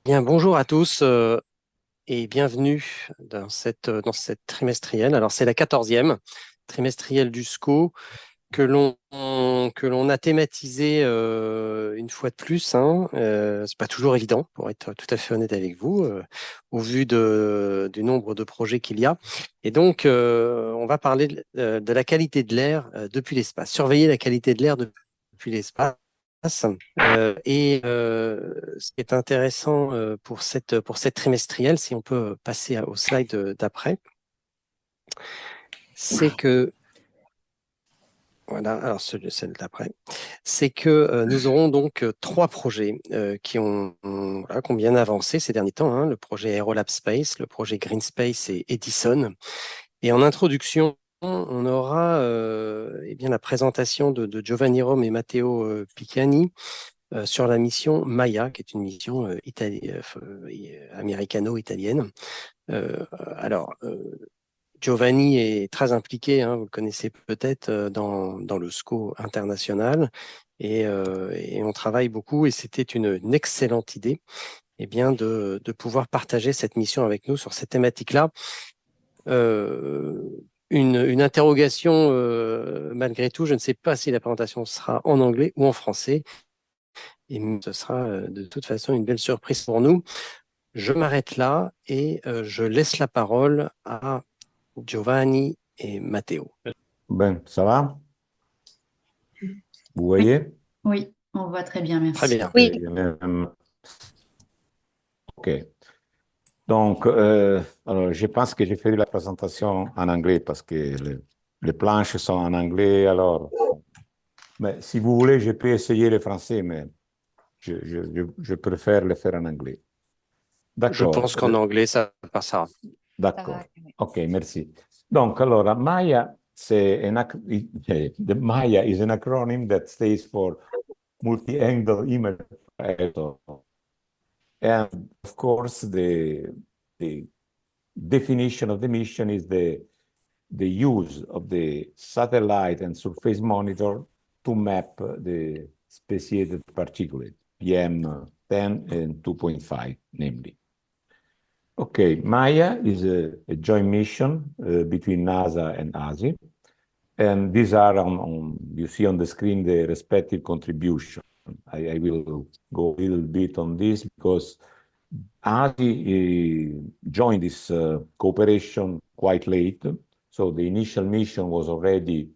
Bien, bonjour à tous et bienvenue dans cette trimestrielle. Alors, c'est la 14e trimestrielle du SCO que l'on a thématisé une fois de plus. Hein. C'est pas toujours évident, pour être tout à fait honnête avec vous, au vu du nombre de projets qu'il y a. Et donc, on va parler de la qualité de l'air depuis l'espace, surveiller la qualité de l'air depuis l'espace. Ce qui est intéressant pour cette trimestrielle, si on peut passer au slide d'après, c'est que, voilà, alors celle d'après, c'est que nous aurons donc trois projets voilà, qui ont bien avancé ces derniers temps, hein, le projet Aerolab Space, le projet Green Space et Edison. Et en introduction, on aura eh bien, la présentation de Giovanni Rome et Matteo Picciani sur la mission MAIA, qui est une mission américano-italienne. Giovanni est très impliqué, hein, vous le connaissez peut-être, dans le SCO international, et on travaille beaucoup, et c'était une excellente idée eh bien, de pouvoir partager cette mission avec nous sur cette thématique-là. Euh, une interrogation, malgré tout, je ne sais pas si la présentation sera en anglais ou en français. Et ce sera de toute façon une belle surprise pour nous. Je m'arrête là et je laisse la parole à Giovanni et Matteo. Ben, ça va? Vous voyez? Oui, on voit très bien, Très merci. bien. Oui. OK. Donc, alors, je pense que j'ai fait la présentation en anglais parce que les planches sont en anglais. Alors, mais si vous voulez, je peux essayer le français, mais je préfère le faire en anglais. Je D'accord. pense qu'en anglais, ça passera. D'accord. OK, merci. Donc, allora, MAIA, the MAIA is an acronym that stands for Multi-Angle Image Array. And of course, the definition of the mission is the use of the satellite and surface monitor to map the speciated particulate, PM10 and 2.5, namely. Okay, MAIA is a joint mission between NASA and ASI. And these are, you see on the screen, the respective contribution. I will go a little bit on this because ASI joined this cooperation quite late. So the initial mission was already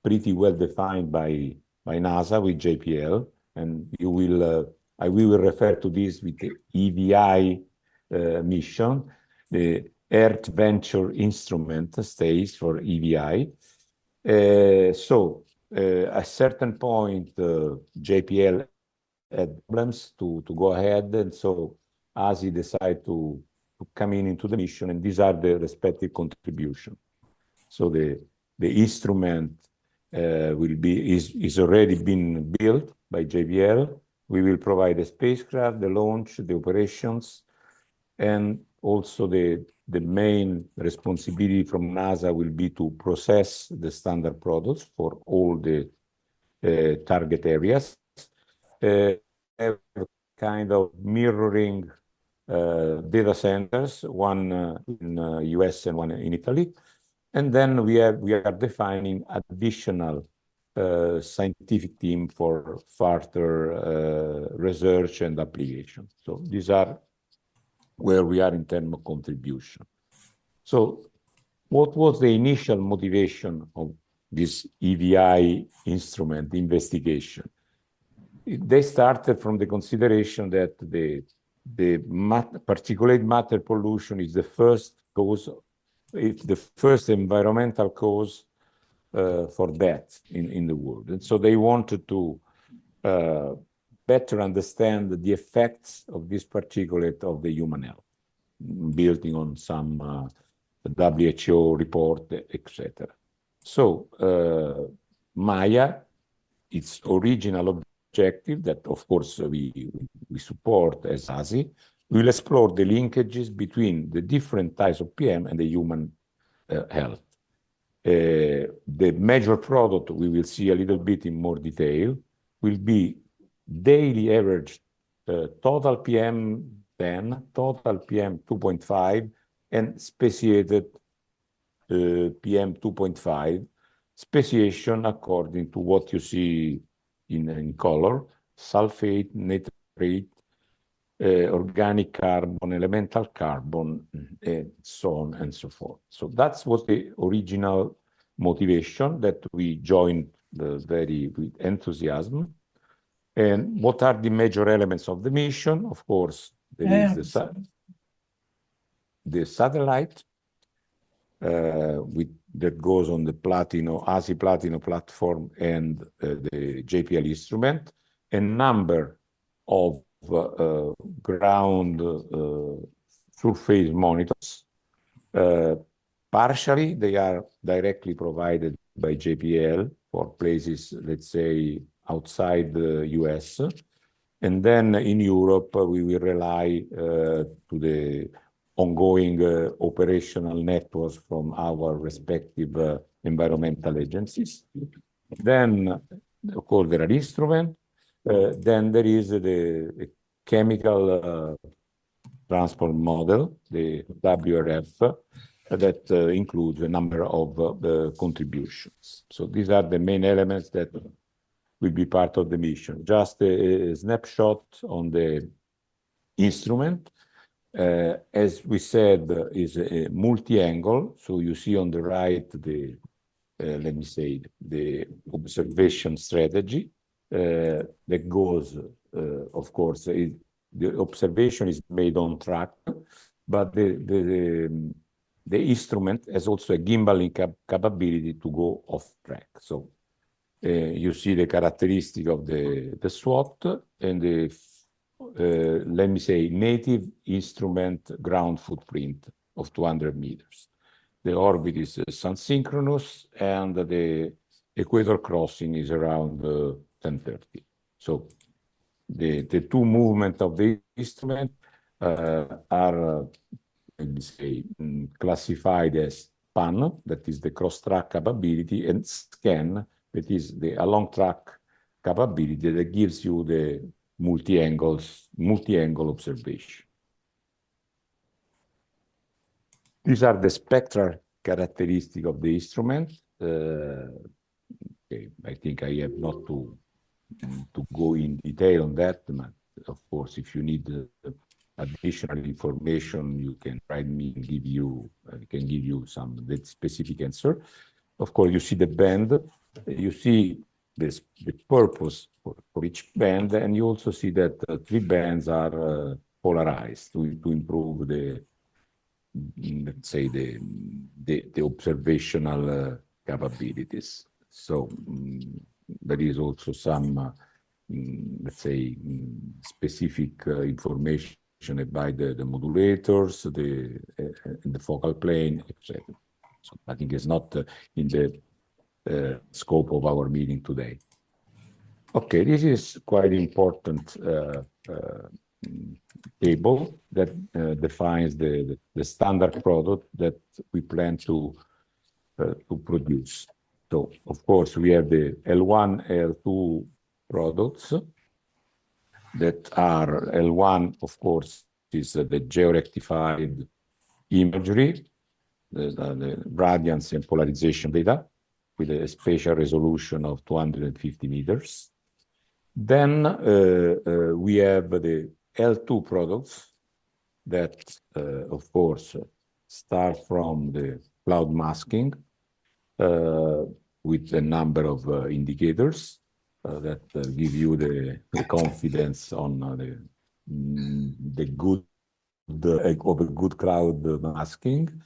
pretty well defined by NASA with JPL. And I will refer to this with the EVI mission. The Earth Venture Instrument stays for EVI. So at a certain point, JPL had problems to go ahead, and so ASI decided to come into the mission, and these are the respective contributions. So the instrument is already been built by JPL. We will provide the spacecraft, the launch, the operations, and also the main responsibility from NASA will be to process the standard products for all the target areas. Kind of mirroring data centers, one in US and one in Italy. And then we are defining additional scientific team for further research and application. So these are where we are in terms of contribution. So what was the initial motivation of this EVI instrument investigation? They started from the consideration that the particulate matter pollution is the first cause, it's the first environmental cause for death in the world. And so they wanted to better understand the effects of this particulate of the human health, building on some WHO report, etc. So MAIA, its original objective that, of course, we support as ASI, will explore the linkages between the different types of PM and the human health. The major product we will see a little bit in more detail will be daily average total PM 10, total PM 2.5, and speciated PM 2.5, speciation according to what you see in color, sulfate, nitrate, organic carbon, elemental carbon, and so on and so forth. So that was the original motivation that we joined with enthusiasm. And what are the major elements of the mission? Of course, there is the satellite that goes on the ASI Platino platform and the JPL instrument, a number of ground surface monitors. Partially, they are directly provided by JPL for places, let's say, outside the US. And then in Europe, we will rely to the ongoing operational networks from our respective environmental agencies. Then, of course, there are instruments. Then there is the chemical transport model, the WRF, that includes a number of contributions. So these are the main elements that will be part of the mission. Just a snapshot on the instrument. As we said, is a multi-angle. So you see on the right let me say, the observation strategy that goes, of course, the observation is made on track, but the instrument has also a gimbaling capability to go off track. So you see the characteristic of the SWOT and the, let me say, native instrument ground footprint of 200 meters. The orbit is sun-synchronous, and the equator crossing is around 1030. So the two movements of the instrument are, let me say, classified as PAN, that is the cross-track capability, and SCAN, that is the along-track capability that gives you the multi-angle observation. These are the spectral characteristics of the instrument. Okay, I think I have not to go in detail on that. But of course, if you need additional information, you can write me and I can give you some specific answer. Of course, you see the band, you see the purpose for each band, and you also see that 3 bands are polarized to improve the, let's say, the observational capabilities. So there is also some, let's say, specific information about the modulators, the focal plane, etc. So I think it's not in the scope of our meeting today. Okay, this is quite important table that defines the standard product that we plan to produce. So, of course, we have the L1, L2 products that are L1, of course, is the georectified imagery, the radiance and polarization data with a spatial resolution of 250 meters. Then we have the L2 products that, of course, start from the cloud masking with a number of indicators that give you the confidence on the good of a good cloud masking.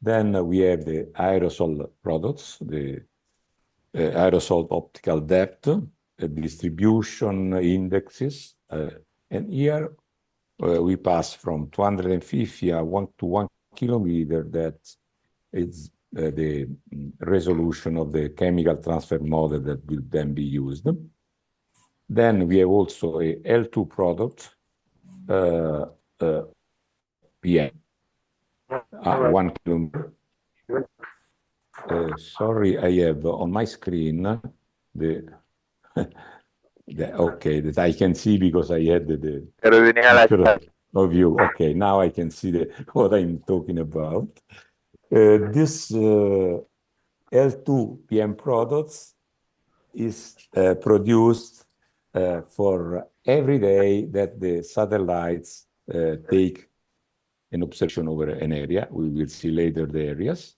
Then we have the aerosol products, the aerosol optical depth, distribution indexes, and here we pass from 250 to 1 kilometer. That is the resolution of the chemical transfer model that will then be used. Then we have also a L2 product, PM, 1 kilometer. Sorry, I have on my screen okay, that I can see because I had the of you. Okay, now I can see what I'm talking about. This L2 PM products is produced for every day that the satellites take an observation over an area. We will see later the areas.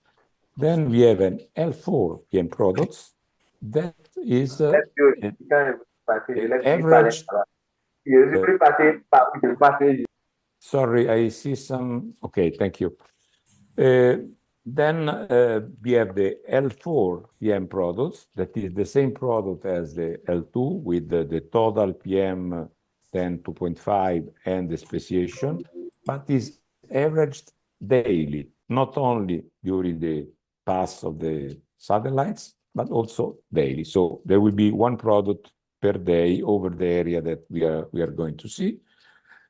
Then we have an L4 PM products that is an average. Sorry, I see some. Okay, thank you. Then we have the L4 PM products, that is the same product as the L2 with the total PM 10.2.5 and the speciation, but is averaged daily, not only during the pass of the satellites, but also daily. So there will be one product per day over the area that we are going to see.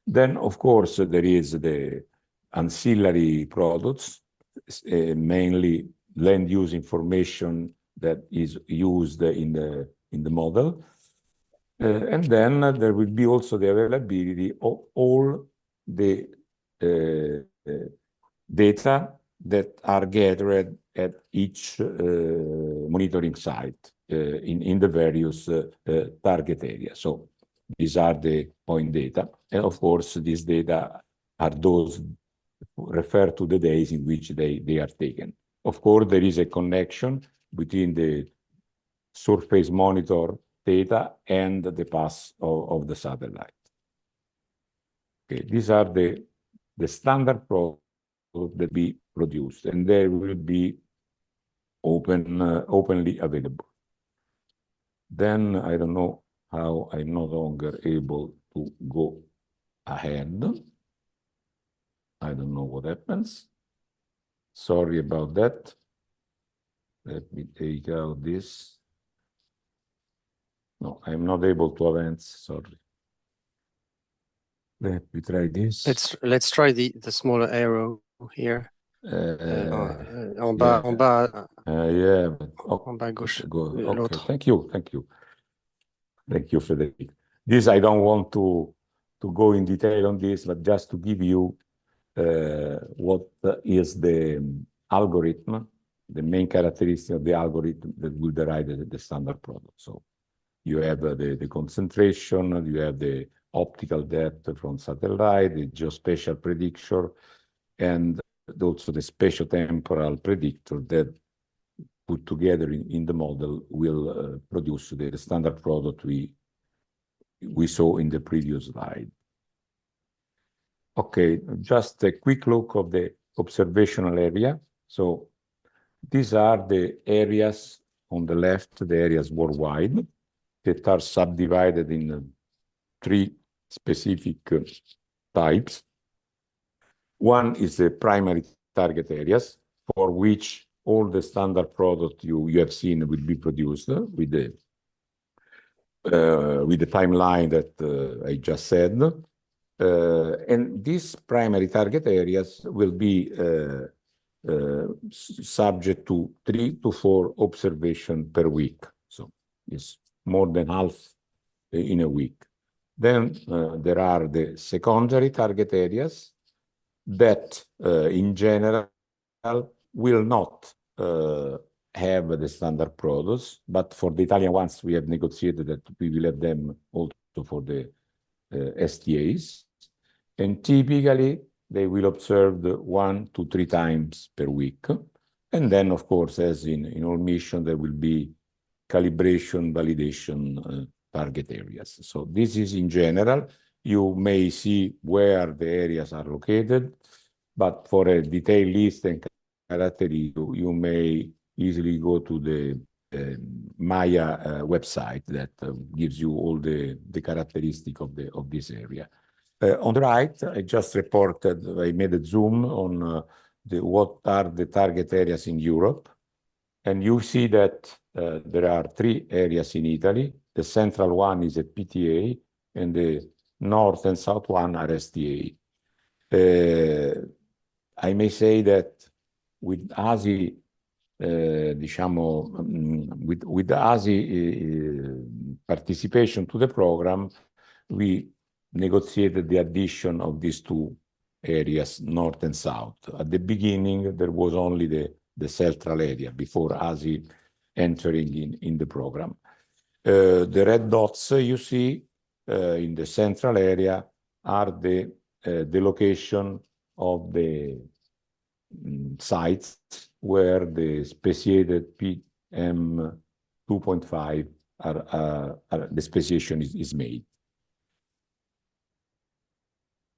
Then, of course, there is the ancillary products, mainly land use information that is used in the model. And then there will be also the availability of all the data that are gathered at each monitoring site in the various target areas. So these are the point data. And of course, these data are those refer to the days in which they are taken. Of course, there is a connection between the surface monitor data and the pass of the satellite. Okay, these are the standard products that we produced, and they will be openly available. Then I don't know how I'm no longer able to go ahead. I don't know what happens. Sorry about that. Let me take out this. No, I'm not able to advance. Sorry. Let me try this. Let's try the smaller arrow here. En bas, yeah. En bas à gauche. Okay. Thank you. Thank you, Frederic. This I don't want to go in detail on this, but just to give you what is the algorithm, the main characteristic of the algorithm that will derive the standard product. So you have the concentration, you have the optical depth from satellite, the geospatial prediction, and also the spatiotemporal predictor that put together in the model will produce the standard product we saw in the previous slide. Okay, just a quick look of the observational area. So these are the areas on the left, the areas worldwide that are subdivided in 3 specific types. One is the primary target areas, for which all the standard product you have seen will be produced with the timeline that I just said. And these primary target areas will be subject to 3 to 4 observations per week. So it's more than half in a week. Then there are the secondary target areas that in general will not have the standard products, but for the Italian ones, we have negotiated that we will have them also for the STAs. And typically, they will observe 1 to 3 times per week. And then, of course, as in all missions, there will be calibration, validation target areas. So this is in general. You may see where the areas are located, but for a detailed list and characteristic, you may easily go to the MAIA website that gives you all the characteristics of this area. On the right, I just reported, I made a zoom on what are the target areas in Europe. And you see that there are 3 areas in Italy. The central one is a PTA, and the north and south one are STA. I may say that with ASI, with the ASI participation to the program, we negotiated the addition of these two areas, north and south. At the beginning, there was only the central area before ASI entering in the program. The red dots you see in the central area are the location of the sites where the speciated PM 2.5 the speciation is made.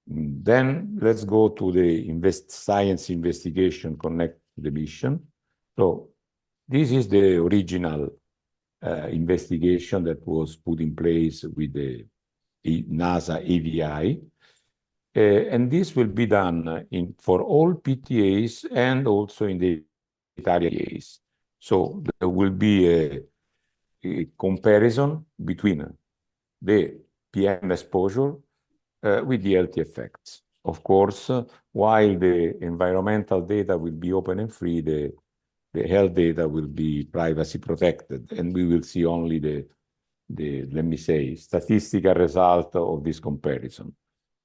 Then let's go to the science investigation connected to the mission. So this is the original investigation that was put in place with the NASA AVI. And this will be done for all PTAs and also in the Italian PTAs. So there will be a comparison between the PM exposure with the health effects. Of course, while the environmental data will be open and free, the health data will be privacy protected, and we will see only the let me say, statistical result of this comparison.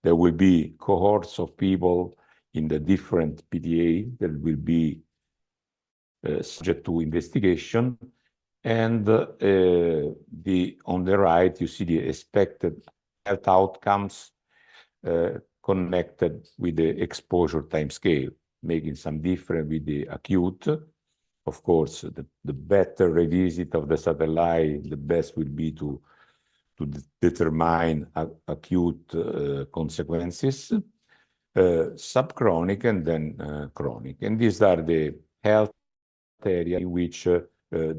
There will be cohorts of people in the different PTA that will be subject to investigation, and on the right, you see the expected health outcomes connected with the exposure time scale, making some difference with the acute. Of course, the better revisit of the satellite, the best will be to determine acute consequences, subchronic, and then chronic. And these are the health areas in which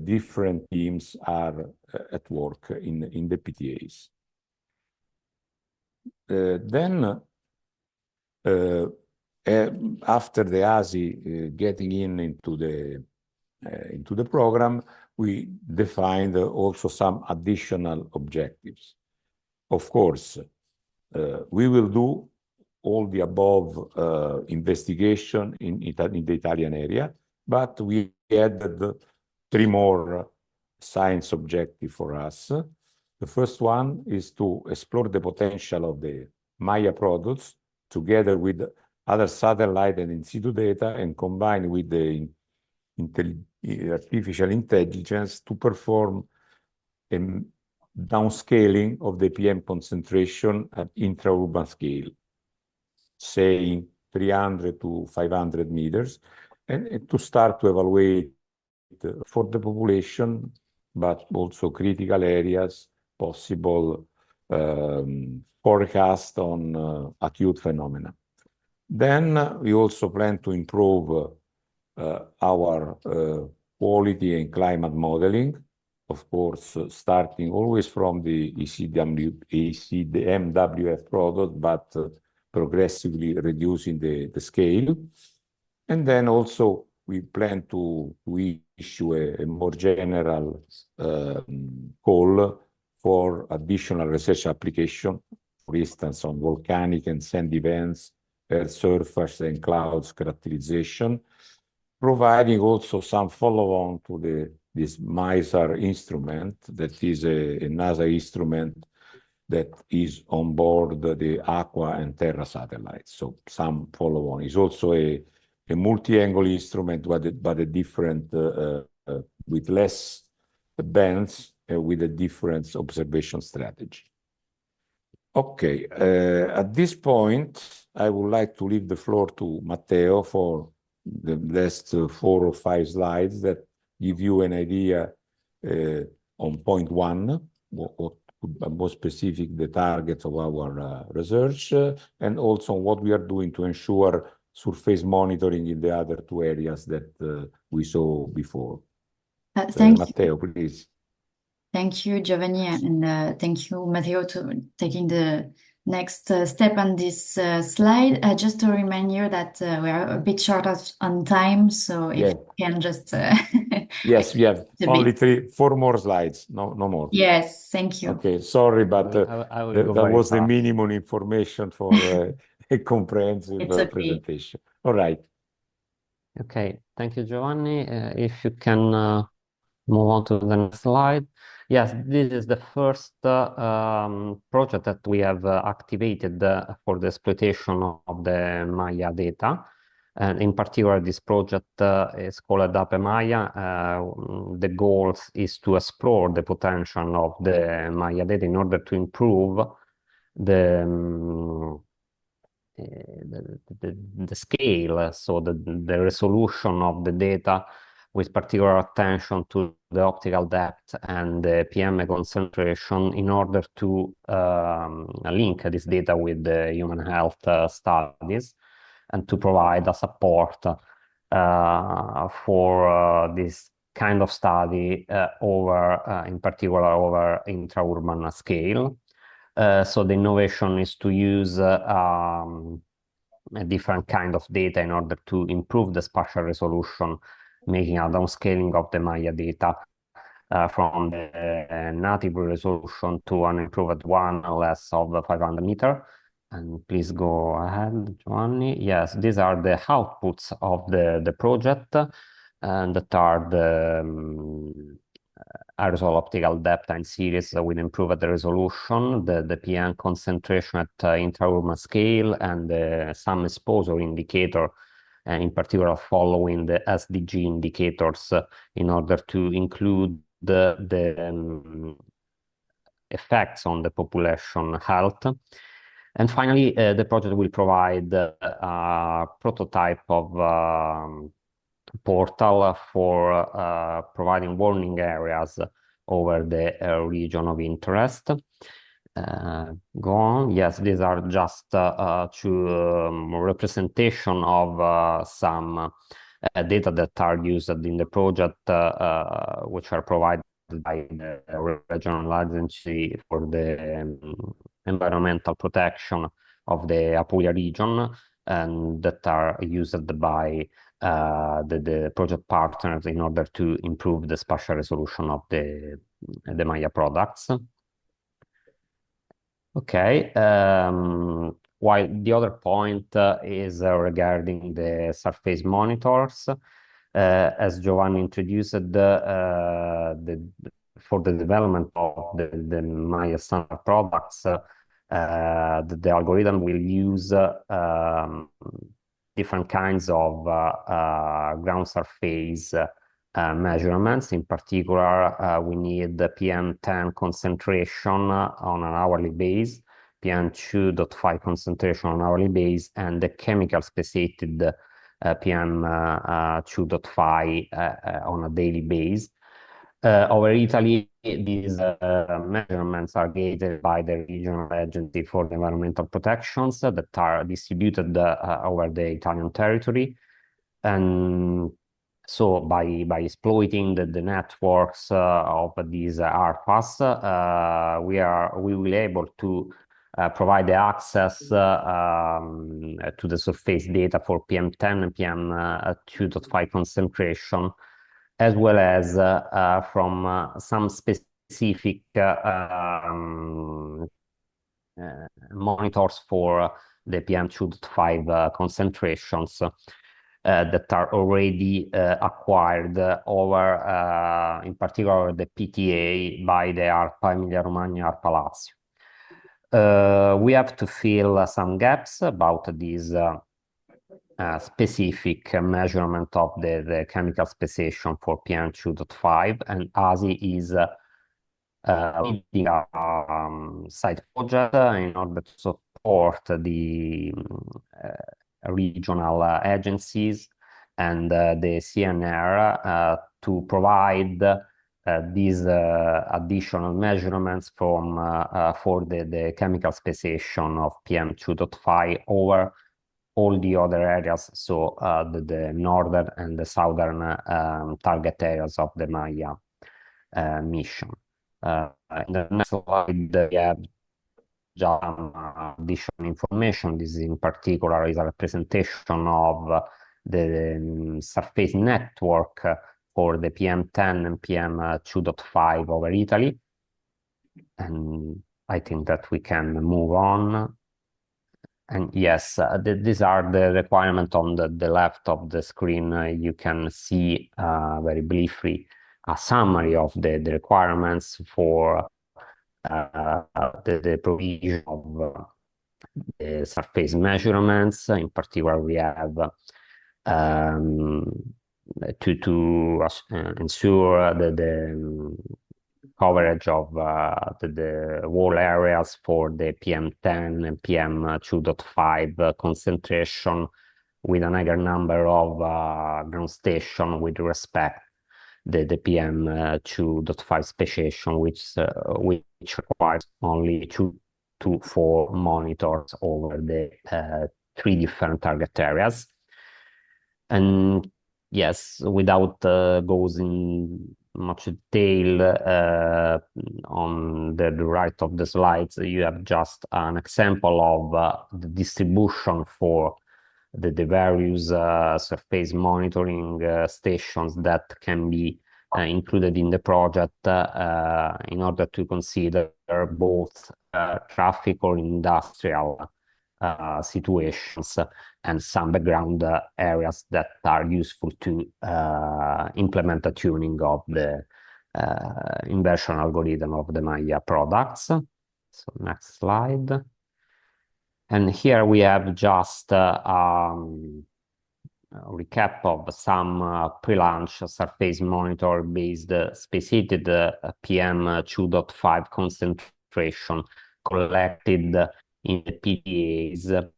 different teams are at work in the PTAs. Then, after the ASI getting into the program, we defined also some additional objectives. Of course, we will do all the above investigation in the Italian area, but we added 3 more science objectives for us. The first one is to explore the potential of the MAIA products together with other satellite and in situ data, and combine with the artificial intelligence to perform a downscaling of the PM concentration at intra-urban scale, say 300 to 500 meters, and to start to evaluate for the population, but also critical areas, possible forecast on acute phenomena. Then we also plan to improve our quality and climate modeling, of course, starting always from the ECMWF product, but progressively reducing the scale. And then also we plan to issue a more general call for additional research application, for instance, on volcanic and sand events, earth surface and clouds characterization, providing also some follow-on to this MISAR instrument, that is a NASA instrument that is on board the Aqua and Terra satellites. So some follow-on. Is also a multi-angle instrument, but a different, with less bands, with a different observation strategy. Okay, at this point, I would like to leave the floor to Matteo for the last 4 or 5 slides that give you an idea on point 1, what more specific the targets of our research, and also what we are doing to ensure surface monitoring in the other 2 areas that we saw before. Matteo, please. Thank you, Giovanni, and thank you, Matteo, to taking the next step on this slide. Just to remind you that we are a bit short on time, so if you can just... Yes, we have only 4 more slides, no more. Yes, thank you. Okay, sorry, but that was the minimum information for a comprehensive presentation. All right. Okay, thank you, Giovanni. If you can move on to the next slide. Yes, this is the first project that we have activated for the exploitation of the MAIA data. And in particular, this project is called MAIA. The goal is to explore the potential of the MAIA data in order to improve the scale, so the resolution of the data, with particular attention to the optical depth and the PM concentration, in order to link this data with the human health studies and to provide a support for this kind of study in particular over intra-urban scale. So the innovation is to use a different kind of data in order to improve the spatial resolution, making a downscaling of the MAIA data from the native resolution to an improved one, less of 500 meters. And please go ahead, Giovanni. Yes, these are the outputs of the project, and that are the aerosol optical depth time series with improved resolution, the PM concentration at intra-urban scale, and some exposure indicator, in particular following the SDG indicators in order to include the effects on the population health. And finally, the project will provide a prototype of portal for providing warning areas over the region of interest. Go on. Yes, these are just representation of some data that are used in the project, which are provided by the regional agency for the environmental protection of the Apulia region, and that are used by the project partners in order to improve the spatial resolution of the MAIA products. Okay, while the other point is regarding the surface monitors. As Giovanni introduced, for the development of the MAIA standard products, the algorithm will use different kinds of ground surface measurements. In particular, we need the PM10 concentration on an hourly base, PM2.5 concentration on an hourly base, and the chemical speciated PM2.5 on a daily base. Over Italy, these measurements are gated by the regional agency for the environmental protections that are distributed over the Italian territory. And so by exploiting the networks of these ARPAs, we will be able to provide the access to the surface data for PM10 and PM2.5 concentration, as well as from some specific monitors for the PM2.5 concentrations that are already acquired over, in particular, the PTA by the ARPA Emilia-Romagna, ARPA Lazio. We have to fill some gaps about these specific measurement of the chemical speciation for PM2.5, and ASI is leading a side project in order to support the regional agencies and the CNR to provide these additional measurements for the chemical speciation of PM2.5 over all the other areas, so the northern and the southern target areas of the MAIA mission. In the next slide, we have just additional information. This in particular is a representation of the surface network for the PM10 and PM2.5 over Italy. And I think that we can move on. And yes, these are the requirements on the left of the screen. You can see very briefly a summary of the requirements for the provision of the surface measurements. In particular, we have to ensure the coverage of the wall areas for the PM10 and PM2.5 concentration, with a higher number of ground station with respect the PM2.5 speciation, which requires only 2 to 4 monitors over the 3 different target areas. And yes, without goes in much detail, on the right of the slides, you have just an example of the distribution for the various surface monitoring stations that can be included in the project in order to consider both traffic or industrial situations and some background areas that are useful to implement the tuning of the inversion algorithm of the MAIA products. So next slide. And here we have just a recap of some pre-launch surface monitor based specified PM2.5 concentration collected in the PDAs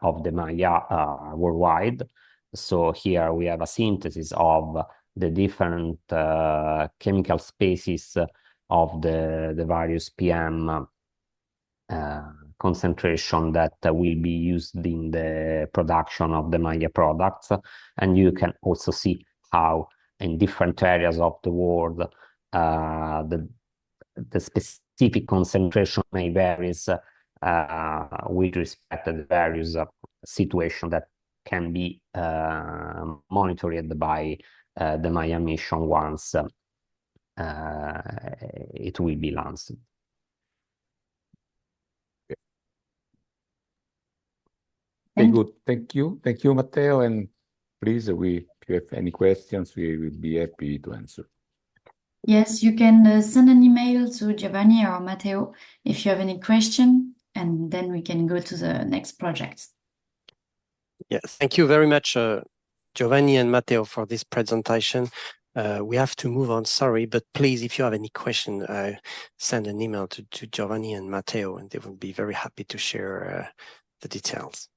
of the MAIA worldwide. So here we have a synthesis of the different chemical species of the various PM concentration that will be used in the production of the MAIA products. And you can also see how in different areas of the world the specific concentration may vary with respect to the various situations that can be monitored by the MAIA mission once it will be launched. Very good. Thank you. Thank you, Matteo. And please, if you have any questions, we will be happy to answer. Yes, you can send an email to Giovanni or Matteo if you have any question, and then we can go to the next project. Yes, thank you very much, Giovanni and Matteo, for this presentation. We have to move on, sorry, but please, if you have any question, send an email to Giovanni and Matteo, and they will be very happy to share the details.